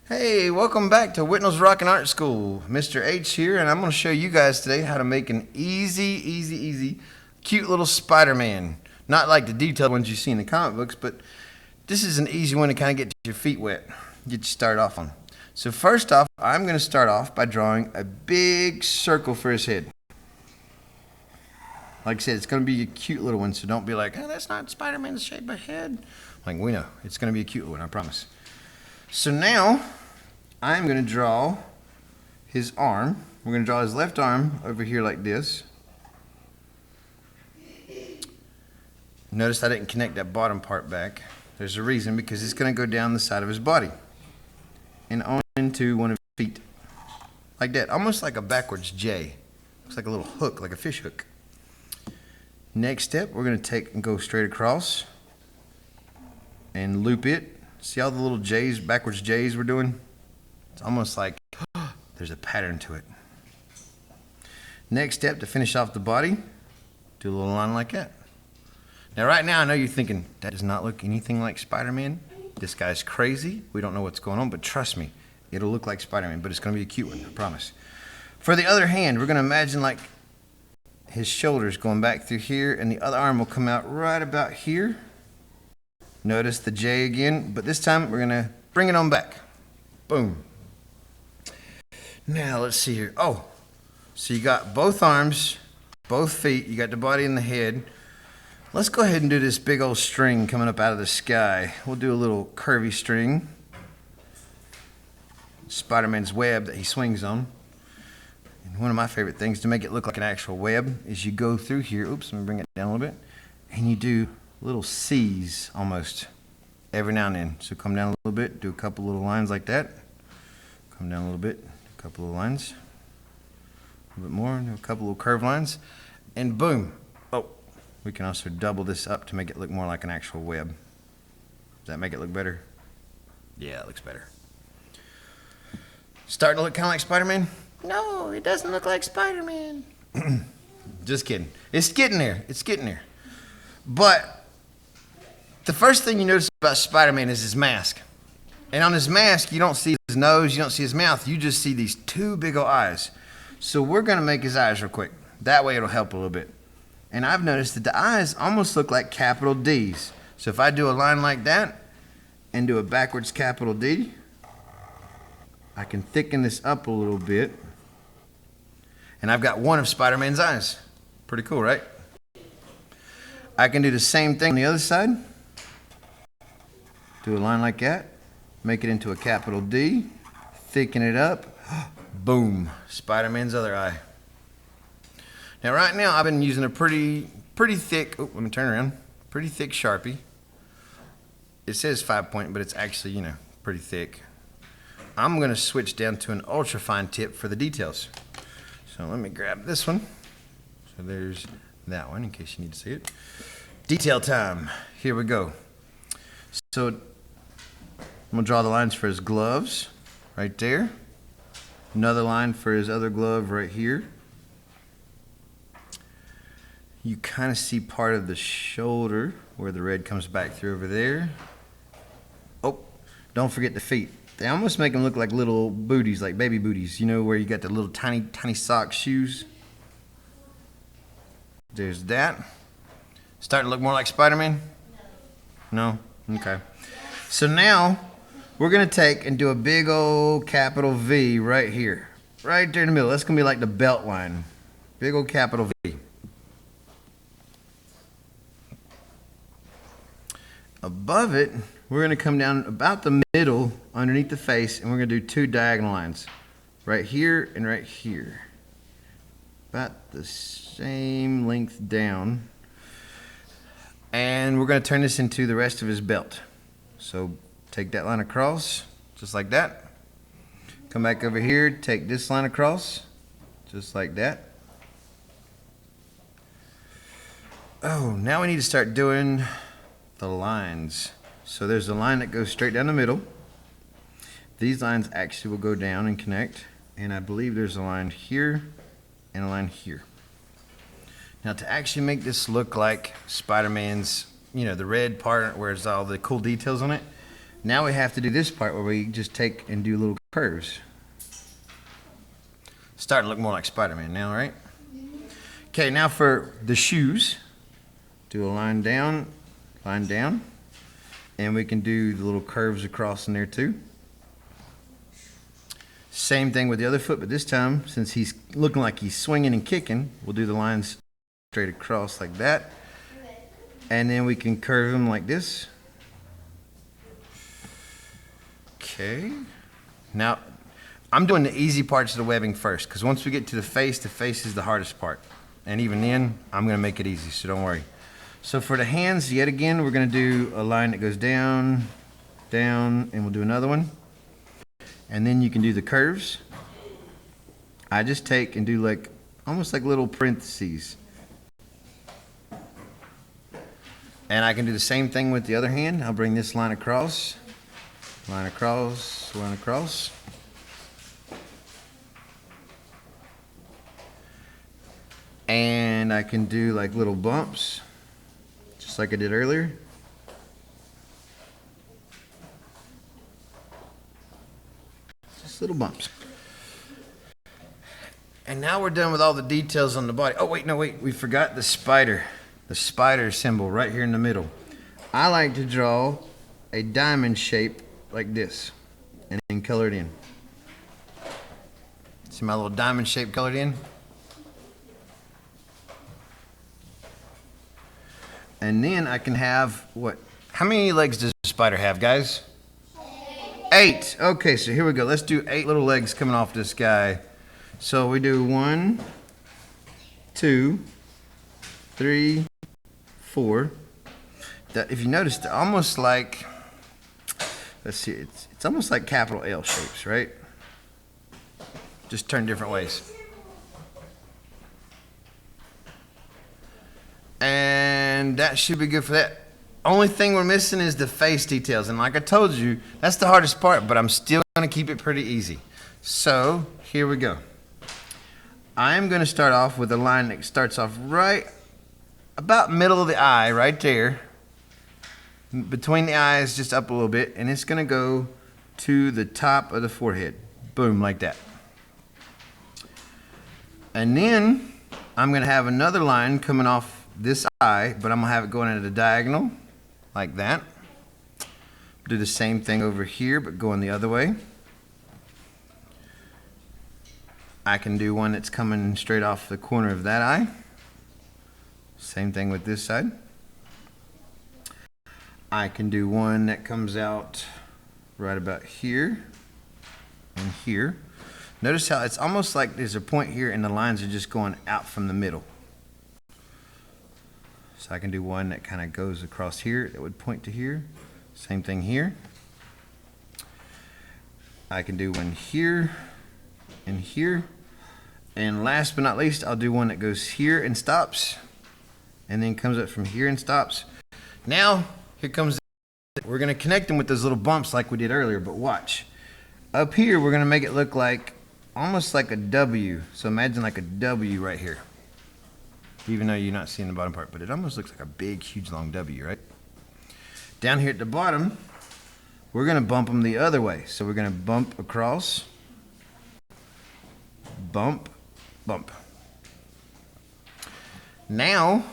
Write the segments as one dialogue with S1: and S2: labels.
S1: Hey, welcome back to Whitnall's Rockin' Art School. Mr. H here, and I'm going to show you guys today how to make an easy, cute little Spider-Man. Not like the detailed ones you see in the comic books, but this is an easy one to kind of get your feet wet, get you started off on. So first off, I'm going to start off by drawing a big circle for his head. Like I said, it's going to be a cute little one, so don't be like, oh, that's not Spider-Man's shape of head. Like, we know, it's going to be a cute one, I promise. So now, I'm going to draw his arm. We're going to draw his left arm over here like this. Notice I didn't connect that bottom part back. There's a reason, because it's going to go down the side of his body and on into one of his feet. Like that, almost like a backwards J. Looks like a little hook, like a fish hook. Next step, we're going to take and go straight across and loop it. See all the little J's, backwards J's we're doing? It's almost like there's a pattern to it. Next step, to finish off the body, do a little line like that. Now right now I know you're thinking, that does not look anything like Spider-Man. This guy's crazy. We don't know what's going on, but trust me, it'll look like Spider-Man, but it's going to be a cute one, I promise. For the other hand, we're going to imagine like his shoulders going back through here, and the other arm will come out right about here. Notice the J again, but this time we're gonna bring it on back. Boom. Now let's see here. Oh, so you got both arms, both feet, you got the body and the head. Let's go ahead and do this big old string coming up out of the sky. We'll do a little curvy string. Spider-Man's web that he swings on. And one of my favorite things to make it look like an actual web is you go through here, oops, let me bring it down a little bit, and you do little C's almost every now and then. So come down a little bit, do a couple little lines like that. Come down a little bit, a couple of lines. A little bit more, do a couple little curved lines. And boom. Oh, we can also double this up to make it look more like an actual web. Does that make it look better? Yeah, it looks better. Starting to look kind of like Spider-Man? No, it doesn't look like Spider-Man. Just kidding. It's getting there. It's getting there. But the first thing you notice about Spider-Man is his mask. And on his mask, you don't see his nose, you don't see his mouth, you just see these two big old eyes. So we're going to make his eyes real quick. That way it'll help a little bit. And I've noticed that the eyes almost look like capital D's. So if I do a line like that and do a backwards capital D, I can thicken this up a little bit. And I've got one of Spider-Man's eyes. Pretty cool, right? I can do the same thing on the other side. Do a line like that. Make it into a capital D. Thicken it up. Boom. Spider-Man's other eye. Now right now I've been using a pretty thick, oh, let me turn around. Pretty thick Sharpie. It says 5-point, but it's actually, pretty thick. I'm going to switch down to an ultra fine tip for the details. So let me grab this one. So there's that one in case you need to see it. Detail time. Here we go. So I'm going to draw the lines for his gloves right there. Another line for his other glove right here. You kind of see part of the shoulder where the red comes back through over there. Oh, don't forget the feet. They almost make them look like little booties, like baby booties. You know, where you got the little tiny sock shoes. There's that. Starting to look more like Spider-Man? No? Okay. So now, we're going to take and do a big old capital V right here. Right there in the middle. That's going to be like the belt line. Big old capital V. Above it, we're going to come down about the middle underneath the face, and we're going to do two diagonal lines. Right here and right here. About the same length down. And we're going to turn this into the rest of his belt. So take that line across, just like that. Come back over here, take this line across, just like that. Oh, now we need to start doing the lines. So there's a line that goes straight down the middle. These lines actually will go down and connect. And I believe there's a line here and a line here. Now to actually make this look like Spider-Man's, the red part where there's all the cool details on it, Now we have to do this part where we just take and do little curves. Starting to look more like Spider-Man now, right? Okay, now for the shoes, do a line down, and we can do the little curves across in there too. Same thing with the other foot, but this time, since he's looking like he's swinging and kicking, we'll do the lines straight across like that. And then we can curve him like this. Okay. Now, I'm doing the easy parts of the webbing first, because once we get to the face is the hardest part. And even then, I'm going to make it easy, so don't worry. So for the hands, yet again, we're going to do a line that goes down, down, and we'll do another one. And then you can do the curves. I just take and do like, almost like little parentheses. And I can do the same thing with the other hand. I'll bring this line across, line across, line across. And I can do like little bumps, just like I did earlier. Just little bumps. And now we're done with all the details on the body. Oh, wait, no, wait, we forgot the spider symbol right here in the middle. I like to draw a diamond shape like this and then color it in. See my little diamond shape colored in? And then I can have what? How many legs does a spider have, guys? 8. Okay, so here we go. Let's do 8 little legs coming off this guy. So we do 1, 2, 3, 4. That, if you notice, they're almost like, let's see, it's almost like capital L shapes, right? Just turn different ways. And that should be good for that. Only thing we're missing is the face details. And like I told you, that's the hardest part, but I'm still going to keep it pretty easy. So here we go. I'm going to start off with a line that starts off right about middle of the eye, right there. Between the eyes, just up a little bit. And it's going to go to the top of the forehead. Boom, like that. And then I'm going to have another line coming off this eye, but I'm going to have it going at a diagonal, like that. Do the same thing over here, but going the other way. I can do one that's coming straight off the corner of that eye. Same thing with this side. I can do one that comes out right about here and here. Notice how it's almost like there's a point here and the lines are just going out from the middle. So I can do one that kind of goes across here that would point to here. Same thing here. I can do one here and here. And last but not least, I'll do one that goes here and stops. And then comes up from here and stops. Now, here comes, we're going to connect them with those little bumps like we did earlier, but watch. Up here, we're going to make it look like, almost like a W. So imagine like a W right here. Even though you're not seeing the bottom part, but it almost looks like a big, huge, long W, right? Down here at the bottom, we're going to bump them the other way. So we're going to bump across, bump, bump. Now,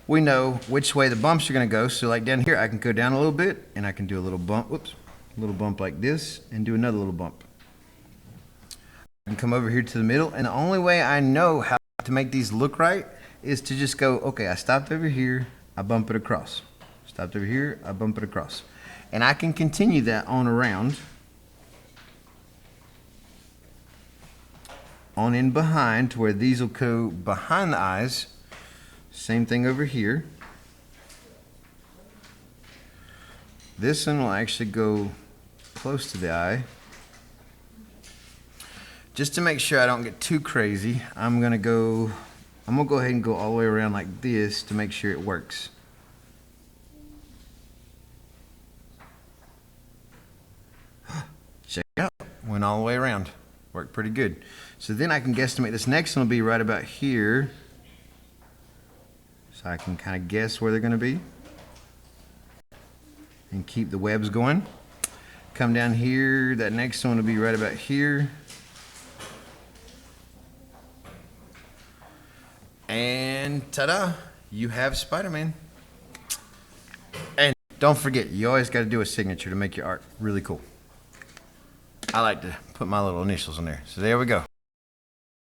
S1: we know which way the bumps are going to go. So like down here, I can go down a little bit, and I can do a little bump, whoops, a little bump like this, and do another little bump. And come over here to the middle, and the only way I know how to make these look right is to just go, okay, I stopped over here, I bump it across. Stopped over here, I bump it across. And I can continue that on around, on in behind to where these will go behind the eyes. Same thing over here. This one will actually go close to the eye. Just to make sure I don't get too crazy, I'm gonna go ahead and go all the way around like this to make sure it works. Check it out, went all the way around. Worked pretty good. So then I can guesstimate this next one will be right about here. So I can kind of guess where they're gonna be. and keep the webs going. Come down here, that next one will be right about here. And ta-da, you have Spider-Man. And don't forget, you always got to do a signature to make your art really cool. I like to put my little initials on there. So there we go.